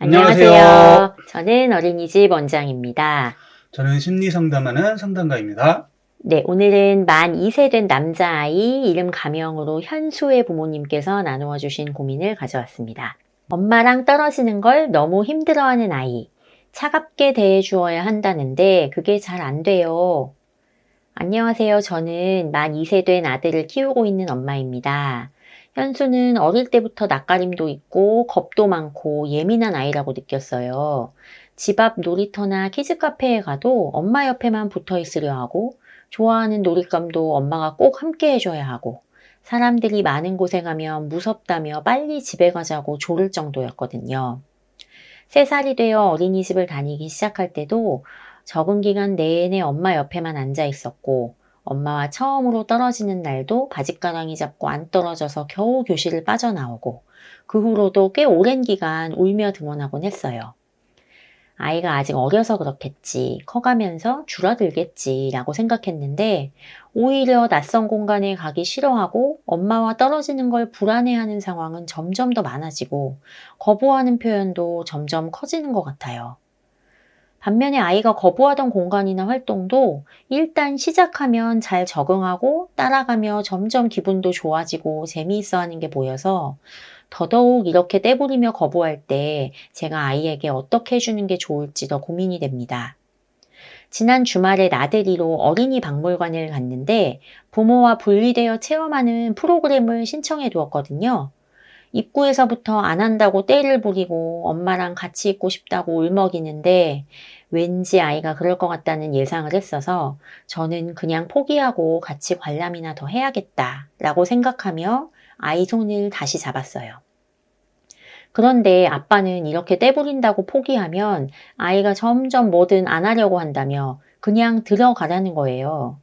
안녕하세요. 저는 어린이집 원장입니다. 저는 심리 상담하는 상담가입니다. 네, 오늘은 만 2세 된 남자아이 이름 가명으로 현수의 부모님께서 나누어 주신 고민을 가져왔습니다. 엄마랑 떨어지는 걸 너무 힘들어하는 아이. 차갑게 대해주어야 한다는데 그게 잘 안 돼요. 안녕하세요. 저는 만 2세 된 아들을 키우고 있는 엄마입니다. 현수는 어릴 때부터 낯가림도 있고 겁도 많고 예민한 아이라고 느꼈어요. 집 앞 놀이터나 키즈카페에 가도 엄마 옆에만 붙어 있으려 하고 좋아하는 놀잇감도 엄마가 꼭 함께 해줘야 하고 사람들이 많은 곳에 가면 무섭다며 빨리 집에 가자고 조를 정도였거든요. 3살이 되어 어린이집을 다니기 시작할 때도 적응 기간 내내 엄마 옆에만 앉아 있었고 엄마와 처음으로 떨어지는 날도 바짓가랑이 잡고 안 떨어져서 겨우 교실을 빠져나오고 그 후로도 꽤 오랜 기간 울며 등원하곤 했어요. 아이가 아직 어려서 그렇겠지, 커가면서 줄어들겠지 라고 생각했는데 오히려 낯선 공간에 가기 싫어하고 엄마와 떨어지는 걸 불안해하는 상황은 점점 더 많아지고 거부하는 표현도 점점 커지는 것 같아요. 반면에 아이가 거부하던 공간이나 활동도 일단 시작하면 잘 적응하고 따라가며 점점 기분도 좋아지고 재미있어 하는 게 보여서 더더욱 이렇게 떼부리며 거부할 때 제가 아이에게 어떻게 해주는 게 좋을지 더 고민이 됩니다. 지난 주말에 나들이로 어린이 박물관을 갔는데 부모와 분리되어 체험하는 프로그램을 신청해 두었거든요. 입구에서부터 안 한다고 떼를 부리고 엄마랑 같이 있고 싶다고 울먹이는데 왠지 아이가 그럴 것 같다는 예상을 했어서 저는 그냥 포기하고 같이 관람이나 더 해야겠다라고 생각하며 아이 손을 다시 잡았어요. 그런데 아빠는 이렇게 떼부린다고 포기하면 아이가 점점 뭐든 안 하려고 한다며 그냥 들어가라는 거예요.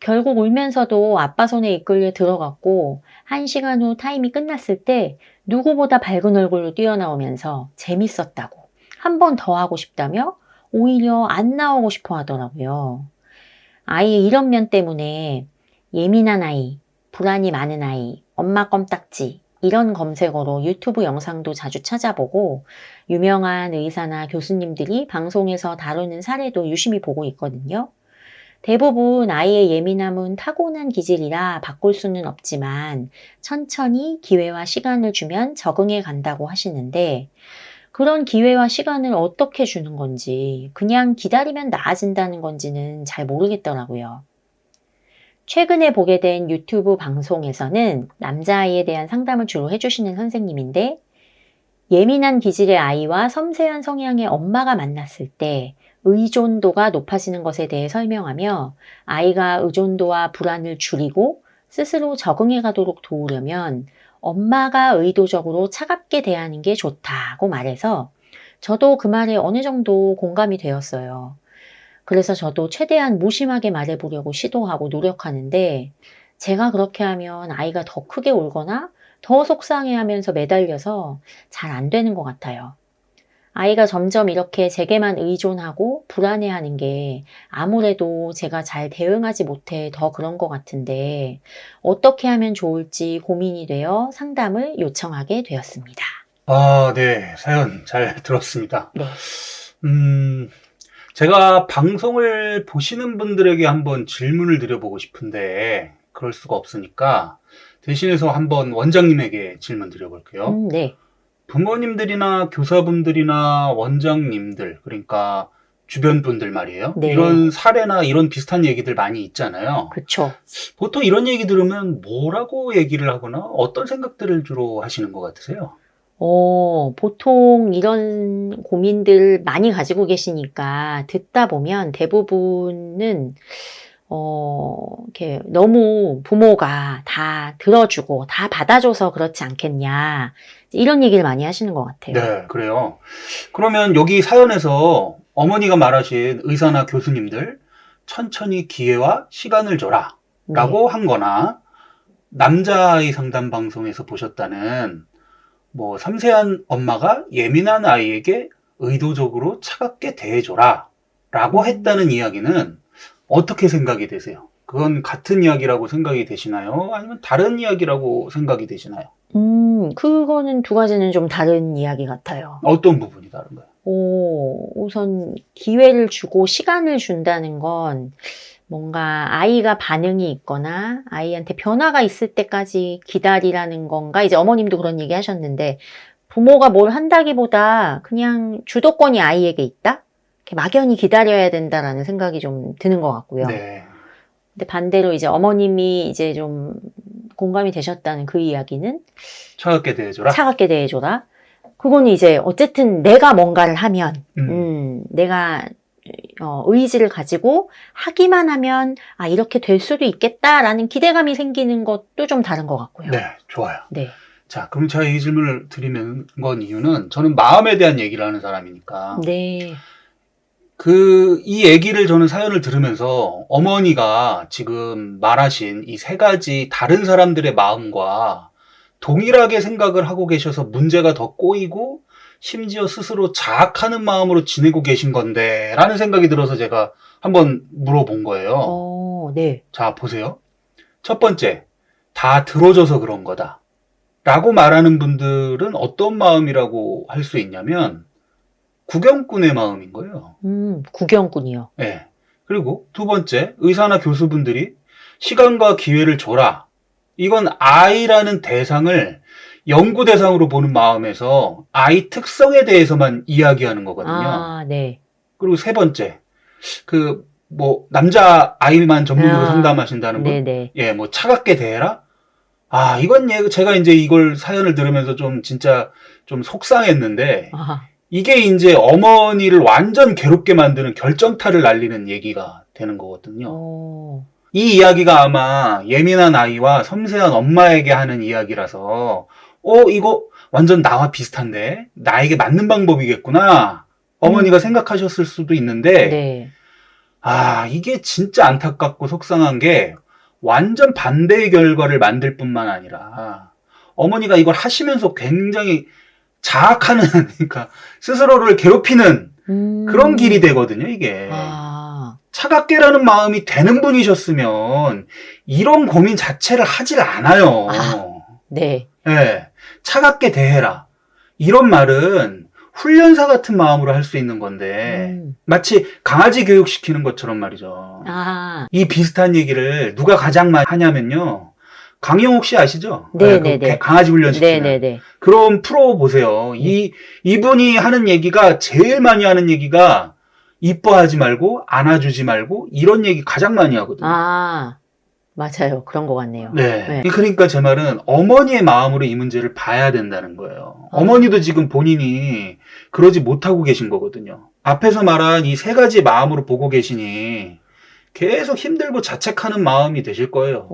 결국 울면서도 아빠 손에 이끌려 들어갔고 1시간 후 타임이 끝났을 때 누구보다 밝은 얼굴로 뛰어나오면서 재밌었다고 한 번 더 하고 싶다며 오히려 안 나오고 싶어 하더라고요. 아이의 이런 면 때문에 예민한 아이, 불안이 많은 아이, 엄마 껌딱지 이런 검색어로 유튜브 영상도 자주 찾아보고 유명한 의사나 교수님들이 방송에서 다루는 사례도 유심히 보고 있거든요. 대부분 아이의 예민함은 타고난 기질이라 바꿀 수는 없지만 천천히 기회와 시간을 주면 적응해 간다고 하시는데 그런 기회와 시간을 어떻게 주는 건지 그냥 기다리면 나아진다는 건지는 잘 모르겠더라고요. 최근에 보게 된 유튜브 방송에서는 남자아이에 대한 상담을 주로 해주시는 선생님인데 예민한 기질의 아이와 섬세한 성향의 엄마가 만났을 때 의존도가 높아지는 것에 대해 설명하며 아이가 의존도와 불안을 줄이고 스스로 적응해 가도록 도우려면 엄마가 의도적으로 차갑게 대하는 게 좋다고 말해서 저도 그 말에 어느 정도 공감이 되었어요. 그래서 저도 최대한 무심하게 말해보려고 시도하고 노력하는데 제가 그렇게 하면 아이가 더 크게 울거나 더 속상해하면서 매달려서 잘 안 되는 것 같아요. 아이가 점점 이렇게 제게만 의존하고 불안해하는 게 아무래도 제가 잘 대응하지 못해 더 그런 것 같은데 어떻게 하면 좋을지 고민이 되어 상담을 요청하게 되었습니다. 네. 사연 잘 들었습니다. 네. 제가 방송을 보시는 분들에게 한번 질문을 드려보고 싶은데, 그럴 수가 없으니까, 대신해서 한번 원장님에게 질문 드려볼게요. 네. 부모님들이나 교사분들이나 원장님들, 그러니까 주변 분들 말이에요. 네. 이런 사례나 이런 비슷한 얘기들 많이 있잖아요. 그쵸. 보통 이런 얘기 들으면 뭐라고 얘기를 하거나 어떤 생각들을 주로 하시는 것 같으세요? 보통 이런 고민들 많이 가지고 계시니까 듣다 보면 대부분은, 이렇게 너무 부모가 다 들어주고 다 받아줘서 그렇지 않겠냐. 이런 얘기를 많이 하시는 것 같아요. 네, 그래요. 그러면 여기 사연에서 어머니가 말하신 의사나 교수님들, 천천히 기회와 시간을 줘라 라고 한 거나, 남자아이 상담 방송에서 보셨다는 뭐 섬세한 엄마가 예민한 아이에게 의도적으로 차갑게 대해줘라 라고 했다는 이야기는 어떻게 생각이 되세요? 그건 같은 이야기라고 생각이 되시나요? 아니면 다른 이야기라고 생각이 되시나요? 그거는 두 가지는 좀 다른 이야기 같아요. 어떤 부분이 다른가요? 우선 기회를 주고 시간을 준다는 건 뭔가 아이가 반응이 있거나 아이한테 변화가 있을 때까지 기다리라는 건가? 이제 어머님도 그런 얘기 하셨는데 부모가 뭘 한다기보다 그냥 주도권이 아이에게 있다? 이렇게 막연히 기다려야 된다라는 생각이 좀 드는 것 같고요. 네. 근데 반대로 이제 어머님이 이제 좀 공감이 되셨다는 그 이야기는 차갑게 대해줘라. 차갑게 대해줘라. 그거는 이제 어쨌든 내가 뭔가를 하면, 내가 의지를 가지고 하기만 하면 아 이렇게 될 수도 있겠다라는 기대감이 생기는 것도 좀 다른 것 같고요. 네, 좋아요. 네. 자, 그럼 제가 이 질문을 드리는 건 이유는 저는 마음에 대한 얘기를 하는 사람이니까 네. 이 얘기를 저는 사연을 들으면서 어머니가 지금 말하신 이 세 가지 다른 사람들의 마음과 동일하게 생각을 하고 계셔서 문제가 더 꼬이고 심지어 스스로 자학하는 마음으로 지내고 계신 건데 라는 생각이 들어서 제가 한번 물어본 거예요. 네. 자, 보세요. 첫 번째, 다 들어줘서 그런 거다 라고 말하는 분들은 어떤 마음이라고 할 수 있냐면 구경꾼의 마음인 거예요. 구경꾼이요. 네. 그리고 두 번째, 의사나 교수분들이 시간과 기회를 줘라. 이건 아이라는 대상을 연구 대상으로 보는 마음에서 아이 특성에 대해서만 이야기하는 거거든요. 아, 네. 그리고 세 번째, 남자 아이만 전문으로 아, 상담하신다는 분? 네네. 예, 차갑게 대해라? 아, 이건 제가 이제 이걸 사연을 들으면서 진짜 좀 속상했는데, 아, 이게 이제 어머니를 완전 괴롭게 만드는 결정타를 날리는 얘기가 되는 거거든요. 이 이야기가 아마 예민한 아이와 섬세한 엄마에게 하는 이야기라서 이거 완전 나와 비슷한데 나에게 맞는 방법이겠구나 어머니가 생각하셨을 수도 있는데 네. 이게 진짜 안타깝고 속상한 게 완전 반대의 결과를 만들 뿐만 아니라 어머니가 이걸 하시면서 굉장히 자학하는 그러니까 스스로를 괴롭히는 그런 길이 되거든요, 이게. 차갑게라는 마음이 되는 분이셨으면 이런 고민 자체를 하질 않아요. 네. 네. 차갑게 대해라. 이런 말은 훈련사 같은 마음으로 할 수 있는 건데 마치 강아지 교육시키는 것처럼 말이죠. 이 비슷한 얘기를 누가 가장 많이 하냐면요. 강영욱 씨 아시죠? 네네네. 강아지 훈련시키는. 네네네. 그럼 프로 보세요. 이분이 하는 얘기가 제일 많이 하는 얘기가 이뻐하지 말고 안아주지 말고 이런 얘기 가장 많이 하거든요. 맞아요. 그런 것 같네요. 네. 그러니까 제 말은 어머니의 마음으로 이 문제를 봐야 된다는 거예요. 어머니도 지금 본인이 그러지 못하고 계신 거거든요. 앞에서 말한 이 세 가지 마음으로 보고 계시니 계속 힘들고 자책하는 마음이 되실 거예요.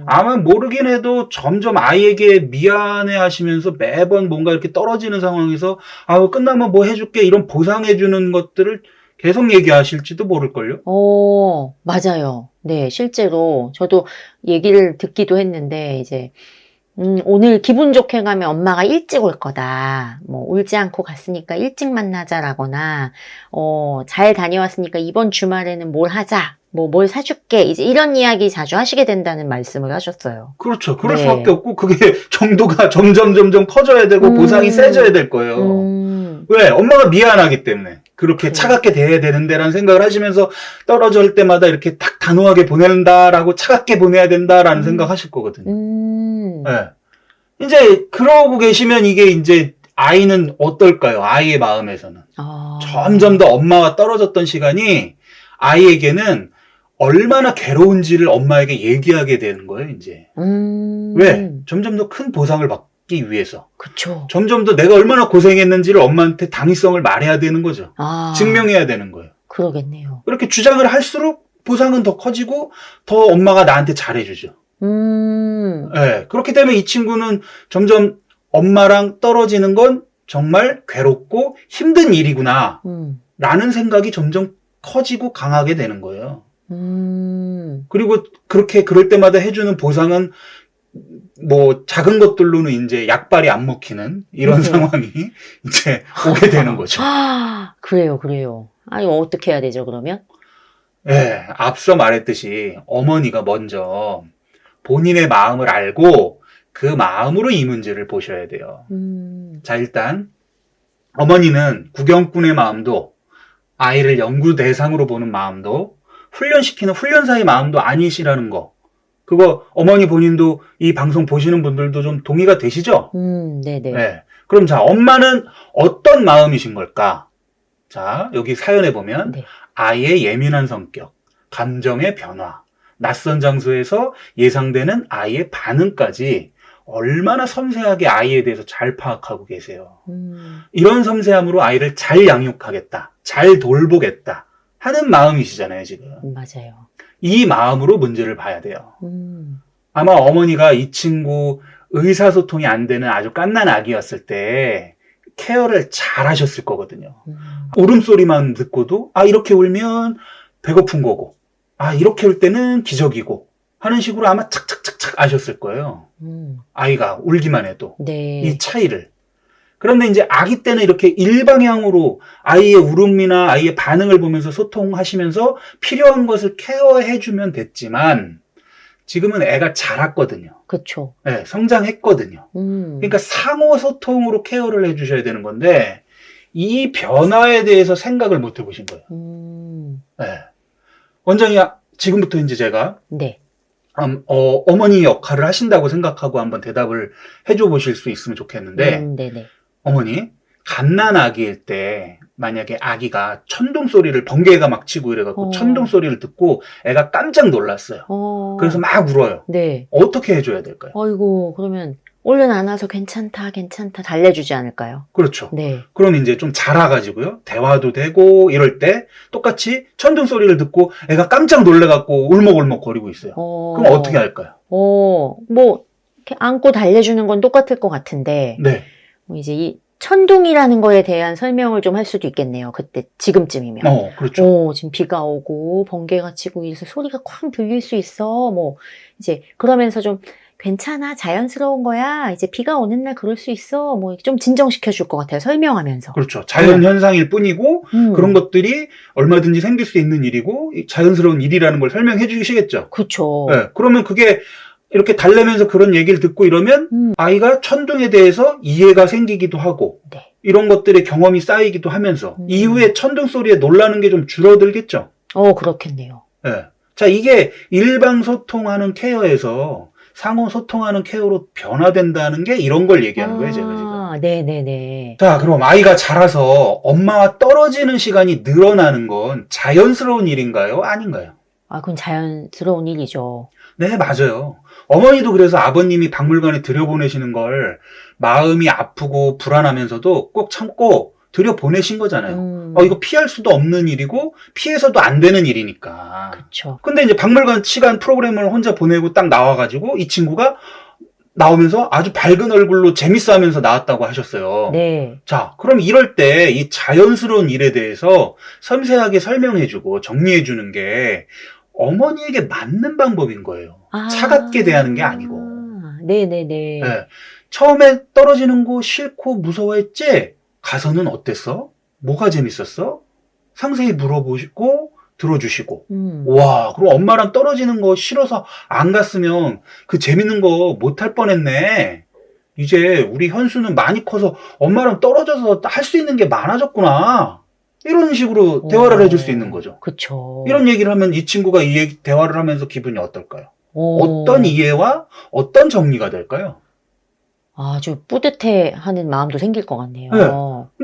아마 모르긴 해도 점점 아이에게 미안해 하시면서 매번 뭔가 이렇게 떨어지는 상황에서 끝나면 뭐 해줄게 이런 보상해주는 것들을 계속 얘기하실지도 모를걸요? 맞아요. 네, 실제로 저도 얘기를 듣기도 했는데 이제 오늘 기분 좋게 가면 엄마가 일찍 올 거다. 울지 않고 갔으니까 일찍 만나자라거나 잘 다녀왔으니까 이번 주말에는 뭘 하자. 뭘 사줄게. 이제 이런 이야기 자주 하시게 된다는 말씀을 하셨어요. 그렇죠. 그럴 수밖에 없고 그게 정도가 점점 커져야 되고 보상이 세져야 될 거예요. 왜? 엄마가 미안하기 때문에. 그렇게 차갑게 대해야 되는데라는 생각을 하시면서 떨어질 때마다 이렇게 딱 단호하게 보낸다라고 차갑게 보내야 된다라는 생각하실 거거든요. 네. 이제 그러고 계시면 이게 이제 아이는 어떨까요? 아이의 마음에서는. 점점 더 엄마와 떨어졌던 시간이 아이에게는 얼마나 괴로운지를 엄마에게 얘기하게 되는 거예요, 이제. 왜? 점점 더 큰 보상을 받기 위해서. 그쵸. 점점 더 내가 얼마나 고생했는지를 엄마한테 당위성을 말해야 되는 거죠. 증명해야 되는 거예요. 그러겠네요. 그렇게 주장을 할수록 보상은 더 커지고 더 엄마가 나한테 잘해주죠. 네, 그렇게 되면 이 친구는 점점 엄마랑 떨어지는 건 정말 괴롭고 힘든 일이구나 라는 생각이 점점 커지고 강하게 되는 거예요. 그리고 그럴 때마다 해주는 보상은 작은 것들로는 이제 약발이 안 먹히는 이런 상황이 이제 오게 되는 거죠. 그래요. 아니, 어떻게 해야 되죠, 그러면? 예, 앞서 말했듯이 어머니가 먼저 본인의 마음을 알고 그 마음으로 이 문제를 보셔야 돼요. 자, 일단 어머니는 구경꾼의 마음도 아이를 연구 대상으로 보는 마음도 훈련시키는 훈련사의 마음도 아니시라는 거. 그거 어머니 본인도 이 방송 보시는 분들도 좀 동의가 되시죠? 네네. 네. 그럼 자, 엄마는 어떤 마음이신 걸까? 자, 여기 사연에 보면 네. 아이의 예민한 성격, 감정의 변화, 낯선 장소에서 예상되는 아이의 반응까지 얼마나 섬세하게 아이에 대해서 잘 파악하고 계세요. 이런 섬세함으로 아이를 잘 양육하겠다, 잘 돌보겠다 하는 마음이시잖아요, 지금. 맞아요. 이 마음으로 문제를 봐야 돼요. 아마 어머니가 이 친구 의사소통이 안 되는 아주 갓난 아기였을 때 케어를 잘 하셨을 거거든요. 울음소리만 듣고도 아, 이렇게 울면 배고픈 거고, 아, 이렇게 울 때는 기저귀고 하는 식으로 아마 착착착착 아셨을 거예요. 아이가 울기만 해도 네. 이 차이를. 그런데 이제 아기 때는 이렇게 일방향으로 아이의 울음이나 아이의 반응을 보면서 소통하시면서 필요한 것을 케어해주면 됐지만 지금은 애가 자랐거든요. 그쵸. 네, 성장했거든요. 그러니까 상호 소통으로 케어를 해주셔야 되는 건데 이 변화에 대해서 생각을 못 해보신 거예요. 네. 원장이 지금부터 이제 제가 네. 어머니 역할을 하신다고 생각하고 한번 대답을 해줘 보실 수 있으면 좋겠는데 네네. 어머니, 갓난 아기일 때 만약에 아기가 천둥 소리를 번개가 막 치고 이래갖고 천둥 소리를 듣고 애가 깜짝 놀랐어요. 그래서 막 울어요. 네. 어떻게 해줘야 될까요? 아이고, 그러면 얼른 안아서 괜찮다 달래주지 않을까요? 그렇죠. 네. 그럼 이제 좀 자라가지고요. 대화도 되고 이럴 때 똑같이 천둥 소리를 듣고 애가 깜짝 놀래갖고 울먹울먹 거리고 있어요. 그럼 어떻게 할까요? 뭐 이렇게 안고 달래주는 건 똑같을 것 같은데 네. 이제 이 천둥이라는 거에 대한 설명을 좀 할 수도 있겠네요. 그때 지금쯤이면. 그렇죠. 지금 비가 오고 번개가 치고 이래서 소리가 쾅 들릴 수 있어. 뭐 이제 그러면서 좀 괜찮아, 자연스러운 거야. 이제 비가 오는 날 그럴 수 있어. 뭐 좀 진정시켜 줄 것 같아요. 설명하면서. 그렇죠. 자연 현상일 뿐이고 그런 것들이 얼마든지 생길 수 있는 일이고 자연스러운 일이라는 걸 설명해 주시겠죠. 그렇죠. 네. 그러면 그게 이렇게 달래면서 그런 얘기를 듣고 이러면 아이가 천둥에 대해서 이해가 생기기도 하고 네. 이런 것들의 경험이 쌓이기도 하면서 이후에 천둥 소리에 놀라는 게 좀 줄어들겠죠. 그렇겠네요. 네. 자, 이게 일방 소통하는 케어에서 상호 소통하는 케어로 변화된다는 게 이런 걸 얘기하는 거예요, 제가 지금. 네네네. 자, 그럼 아이가 자라서 엄마와 떨어지는 시간이 늘어나는 건 자연스러운 일인가요? 아닌가요? 그건 자연스러운 일이죠. 네, 맞아요. 어머니도 그래서 아버님이 박물관에 들여보내시는 걸 마음이 아프고 불안하면서도 꼭 참고 들여보내신 거잖아요. 이거 피할 수도 없는 일이고 피해서도 안 되는 일이니까. 그렇죠. 근데 이제 박물관 시간 프로그램을 혼자 보내고 딱 나와가지고 이 친구가 나오면서 아주 밝은 얼굴로 재밌어 하면서 나왔다고 하셨어요. 네. 자, 그럼 이럴 때 이 자연스러운 일에 대해서 섬세하게 설명해주고 정리해주는 게 어머니에게 맞는 방법인 거예요. 차갑게 대하는 게 아니고. 네네네. 네. 처음에 떨어지는 거 싫고 무서워했지? 가서는 어땠어? 뭐가 재밌었어? 상세히 물어보시고 들어주시고. 와, 그럼 엄마랑 떨어지는 거 싫어서 안 갔으면 그 재밌는 거 못할 뻔했네. 이제 우리 현수는 많이 커서 엄마랑 떨어져서 할 수 있는 게 많아졌구나. 이런 식으로 대화를 해줄 수 있는 거죠. 그쵸. 이런 얘기를 하면 이 친구가 대화를 하면서 기분이 어떨까요? 어떤 이해와 어떤 정리가 될까요? 아주 뿌듯해하는 마음도 생길 것 같네요. 네.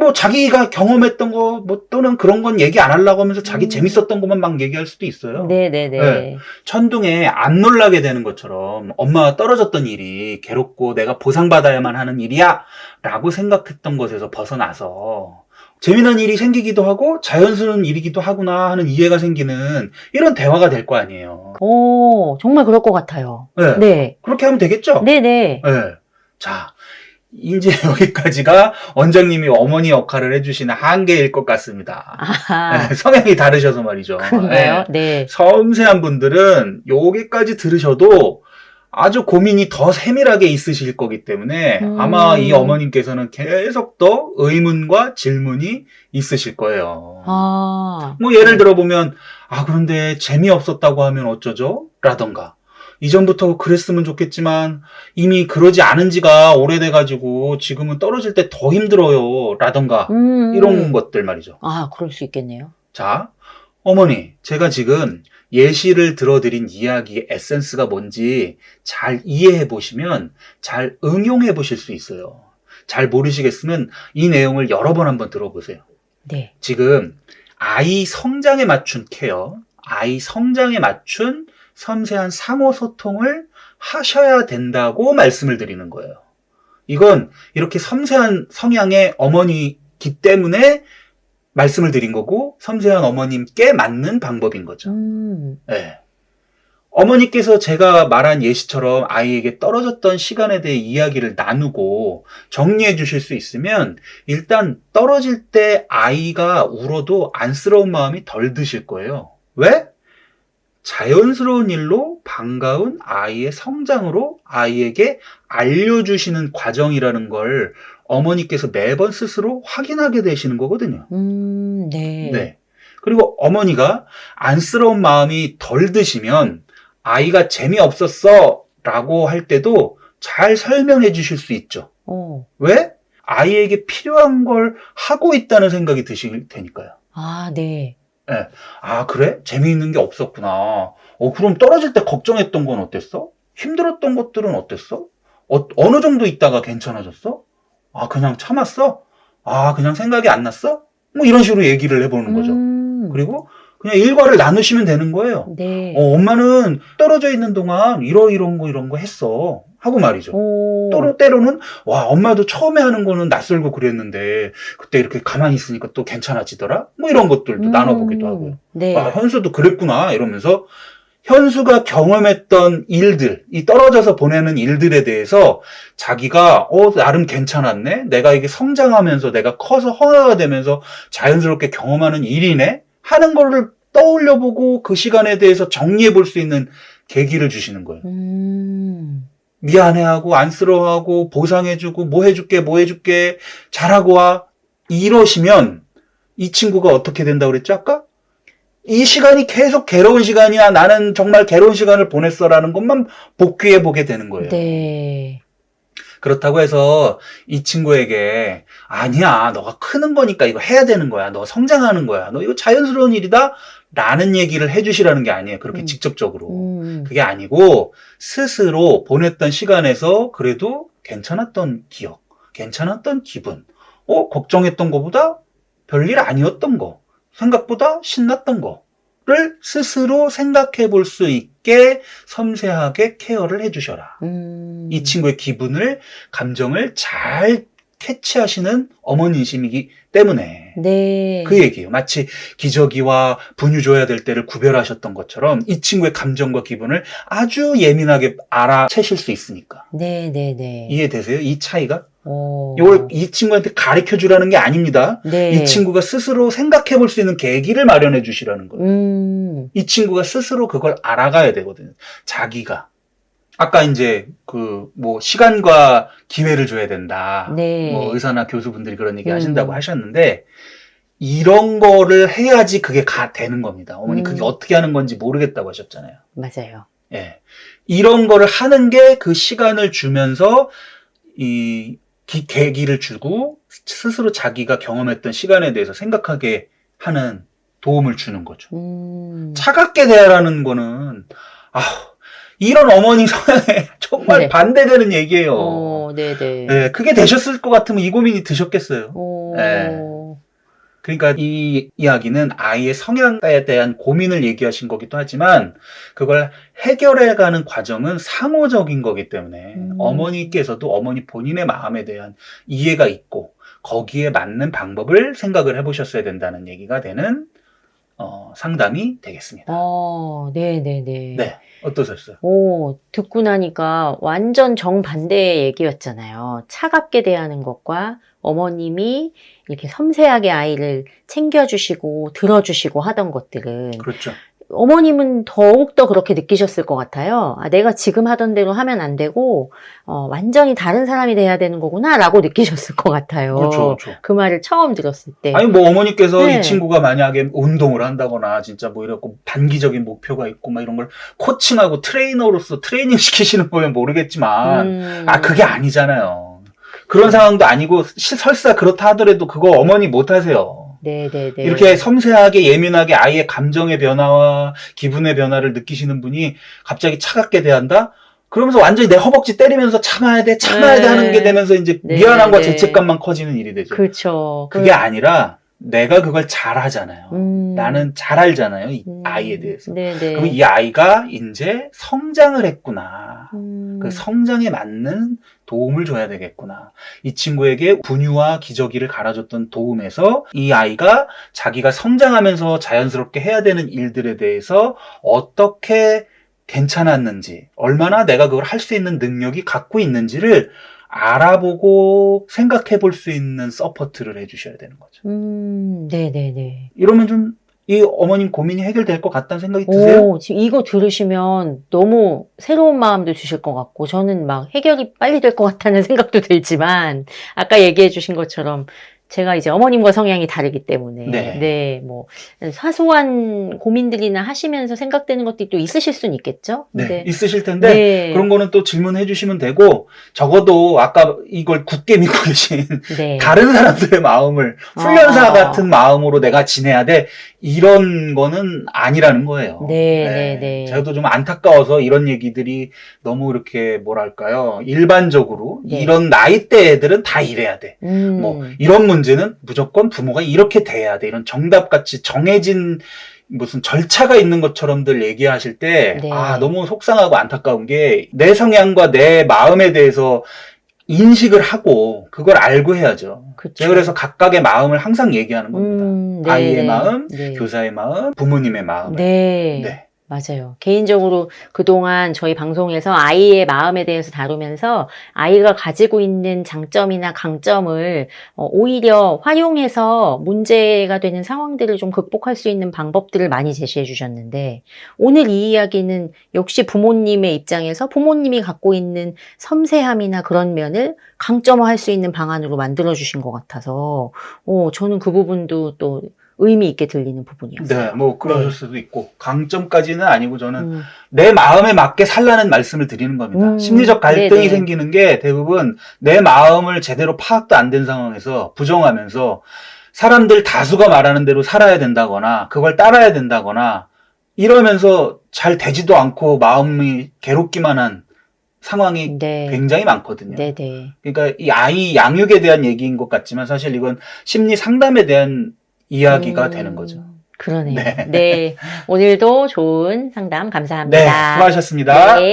뭐 자기가 경험했던 거 또는 그런 건 얘기 안 하려고 하면서 자기 재밌었던 것만 막 얘기할 수도 있어요. 네네네. 네. 천둥에 안 놀라게 되는 것처럼 엄마가 떨어졌던 일이 괴롭고 내가 보상받아야만 하는 일이야 라고 생각했던 것에서 벗어나서 재미난 일이 생기기도 하고 자연스러운 일이기도 하구나 하는 이해가 생기는 이런 대화가 될 거 아니에요. 정말 그럴 것 같아요. 네. 네. 그렇게 하면 되겠죠? 네네. 네. 자, 이제 여기까지가 원장님이 어머니 역할을 해주시는 한계일 것 같습니다. 네, 성향이 다르셔서 말이죠. 그런가요? 네. 섬세한 분들은 여기까지 들으셔도 아주 고민이 더 세밀하게 있으실 거기 때문에 아마 이 어머님께서는 계속 더 의문과 질문이 있으실 거예요. 뭐 예를 들어보면 그런데 재미없었다고 하면 어쩌죠? 라던가 이전부터 그랬으면 좋겠지만 이미 그러지 않은 지가 오래돼가지고 지금은 떨어질 때 더 힘들어요. 라던가 이런 것들 말이죠. 그럴 수 있겠네요. 자, 어머니, 제가 지금 예시를 들어드린 이야기의 에센스가 뭔지 잘 이해해 보시면 잘 응용해 보실 수 있어요. 잘 모르시겠으면 이 내용을 여러 번 한번 들어보세요. 네. 지금 아이 성장에 맞춘 케어, 아이 성장에 맞춘 섬세한 상호 소통을 하셔야 된다고 말씀을 드리는 거예요. 이건 이렇게 섬세한 성향의 어머니이기 때문에 말씀을 드린 거고 섬세한 어머님께 맞는 방법인 거죠. 네. 어머니께서 제가 말한 예시처럼 아이에게 떨어졌던 시간에 대해 이야기를 나누고 정리해 주실 수 있으면 일단 떨어질 때 아이가 울어도 안쓰러운 마음이 덜 드실 거예요. 왜? 자연스러운 일로 반가운 아이의 성장으로 아이에게 알려주시는 과정이라는 걸 어머니께서 매번 스스로 확인하게 되시는 거거든요. 네. 네. 그리고 어머니가 안쓰러운 마음이 덜 드시면 아이가 재미없었어 라고 할 때도 잘 설명해 주실 수 있죠. 왜? 아이에게 필요한 걸 하고 있다는 생각이 드실 테니까요. 네. 네. 그래? 재미있는 게 없었구나. 그럼 떨어질 때 걱정했던 건 어땠어? 힘들었던 것들은 어땠어? 어느 정도 있다가 괜찮아졌어? 그냥 참았어? 그냥 생각이 안 났어? 뭐 이런 식으로 얘기를 해보는 거죠. 그리고 그냥 일과를 나누시면 되는 거예요. 네. 엄마는 떨어져 있는 동안 이런 거 했어. 하고 말이죠. 때로는 엄마도 처음에 하는 거는 낯설고 그랬는데 그때 이렇게 가만히 있으니까 또 괜찮아지더라? 뭐 이런 것들도 나눠보기도 하고요. 네. 현수도 그랬구나 이러면서 현수가 경험했던 일들, 이 떨어져서 보내는 일들에 대해서 자기가 나름 괜찮았네? 내가 이게 성장하면서 내가 커서 허가가 되면서 자연스럽게 경험하는 일이네? 하는 거를 떠올려보고 그 시간에 대해서 정리해 볼 수 있는 계기를 주시는 거예요. 미안해하고 안쓰러워하고 보상해주고 뭐 해줄게 잘하고 와 이러시면 이 친구가 어떻게 된다고 그랬죠 아까? 이 시간이 계속 괴로운 시간이야 나는 정말 괴로운 시간을 보냈어라는 것만 복귀해 보게 되는 거예요. 네. 그렇다고 해서 이 친구에게 아니야 너가 크는 거니까 이거 해야 되는 거야 너 성장하는 거야 너 이거 자연스러운 일이다 라는 얘기를 해주시라는 게 아니에요. 그렇게 직접적으로. 그게 아니고 스스로 보냈던 시간에서 그래도 괜찮았던 기억, 괜찮았던 기분, 걱정했던 것보다 별일 아니었던 거, 생각보다 신났던 거를 스스로 생각해 볼 수 있게 섬세하게 케어를 해주셔라. 이 친구의 기분을, 감정을 잘 캐치하시는 어머니심이기 때문에 네. 그 얘기예요. 마치 기저귀와 분유 줘야 될 때를 구별하셨던 것처럼 이 친구의 감정과 기분을 아주 예민하게 알아채실 수 있으니까. 네. 이해되세요? 이 차이가? 이걸 이 친구한테 가르쳐 주라는 게 아닙니다. 네. 이 친구가 스스로 생각해 볼 수 있는 계기를 마련해 주시라는 거예요. 이 친구가 스스로 그걸 알아가야 되거든요. 자기가. 아까 이제 시간과 기회를 줘야 된다. 네. 의사나 교수분들이 그런 얘기 하신다고 하셨는데 이런 거를 해야지 그게 되는 겁니다. 어머니 그게 어떻게 하는 건지 모르겠다고 하셨잖아요. 맞아요. 예. 이런 거를 하는 게 그 시간을 주면서 이 계기를 주고 스스로 자기가 경험했던 시간에 대해서 생각하게 하는 도움을 주는 거죠. 차갑게 대하라는 거는 이런 어머니 성향에 정말 네. 반대되는 얘기예요. 네네. 네, 그게 되셨을 것 같으면 이 고민이 드셨겠어요. 네. 그러니까 이 이야기는 아이의 성향에 대한 고민을 얘기하신 거기도 하지만 그걸 해결해가는 과정은 상호적인 거기 때문에 어머니께서도 어머니 본인의 마음에 대한 이해가 있고 거기에 맞는 방법을 생각을 해보셨어야 된다는 얘기가 되는 상담이 되겠습니다. 네네네. 네. 어떠셨어요? 듣고 나니까 완전 정반대의 얘기였잖아요. 차갑게 대하는 것과 어머님이 이렇게 섬세하게 아이를 챙겨주시고 들어주시고 하던 것들은 그렇죠. 어머님은 더욱더 그렇게 느끼셨을 것 같아요. 아, 내가 지금 하던 대로 하면 안 되고, 완전히 다른 사람이 돼야 되는 거구나, 라고 느끼셨을 것 같아요. 그렇죠. 그 말을 처음 들었을 때. 아니 뭐 어머니께서 네. 이 친구가 만약에 운동을 한다거나 진짜 뭐 이렇고 단기적인 목표가 있고 막 이런 걸 코칭하고 트레이너로서 트레이닝 시키시는 거면 모르겠지만 그게 아니잖아요. 그런 상황도 아니고 설사 그렇다 하더라도 그거 어머니 못 하세요. 네네네. 이렇게 섬세하게 예민하게 아이의 감정의 변화와 기분의 변화를 느끼시는 분이 갑자기 차갑게 대한다? 그러면서 완전히 내 허벅지 때리면서 참아야 돼 하는 게 되면서 이제 네, 미안함과 네. 죄책감만 커지는 일이 되죠. 그렇죠. 그게 아니라 내가 그걸 잘 하잖아요. 나는 잘 알잖아요. 이 아이에 대해서. 네네. 그럼 이 아이가 이제 성장을 했구나. 그 성장에 맞는 도움을 줘야 되겠구나. 이 친구에게 분유와 기저귀를 갈아줬던 도움에서 이 아이가 자기가 성장하면서 자연스럽게 해야 되는 일들에 대해서 어떻게 괜찮았는지, 얼마나 내가 그걸 할 수 있는 능력이 갖고 있는지를 알아보고 생각해 볼 수 있는 서포트를 해주셔야 되는 거죠. 네네네. 이러면 좀 이 어머님 고민이 해결될 것 같다는 생각이 드세요? 오, 지금 이거 들으시면 너무 새로운 마음도 주실 것 같고, 저는 막 해결이 빨리 될 것 같다는 생각도 들지만, 아까 얘기해 주신 것처럼, 제가 이제 어머님과 성향이 다르기 때문에, 네. 뭐, 사소한 고민들이나 하시면서 생각되는 것들이 또 있으실 수는 있겠죠? 네, 있으실 텐데, 네. 그런 거는 또 질문해 주시면 되고, 적어도 아까 이걸 굳게 믿고 계신 네. 다른 사람들의 마음을 훈련사 같은 마음으로 내가 지내야 돼, 이런 거는 아니라는 거예요. 네. 저도 좀 안타까워서 이런 얘기들이 너무 이렇게 뭐랄까요, 일반적으로 네. 이런 나이대 애들은 다 이래야 돼. 뭐 이런 문제는 무조건 부모가 이렇게 돼야 돼. 이런 정답같이 정해진 무슨 절차가 있는 것처럼들 얘기하실 때, 네. 너무 속상하고 안타까운 게 내 성향과 내 마음에 대해서 인식을 하고 그걸 알고 해야죠. 그쵸. 제가 그래서 각각의 마음을 항상 얘기하는 겁니다. 아이의 마음, 네. 교사의 마음, 부모님의 마음. 네. 맞아요. 개인적으로 그동안 저희 방송에서 아이의 마음에 대해서 다루면서 아이가 가지고 있는 장점이나 강점을 오히려 활용해서 문제가 되는 상황들을 좀 극복할 수 있는 방법들을 많이 제시해 주셨는데, 오늘 이 이야기는 역시 부모님의 입장에서 부모님이 갖고 있는 섬세함이나 그런 면을 강점화할 수 있는 방안으로 만들어 주신 것 같아서 저는 그 부분도 또 의미 있게 들리는 부분이었어요. 네, 뭐 그러실 수도 있고, 강점까지는 아니고 저는 내 마음에 맞게 살라는 말씀을 드리는 겁니다. 심리적 갈등이 생기는 게 대부분 내 마음을 제대로 파악도 안 된 상황에서 부정하면서 사람들 다수가 말하는 대로 살아야 된다거나 그걸 따라야 된다거나 이러면서 잘 되지도 않고 마음이 괴롭기만 한 상황이 굉장히 많거든요. 그러니까 이 아이 양육에 대한 얘기인 것 같지만 사실 이건 심리 상담에 대한 이야기가 되는 거죠. 그러네요. 네. 오늘도 좋은 상담 감사합니다. 네, 수고하셨습니다. 네.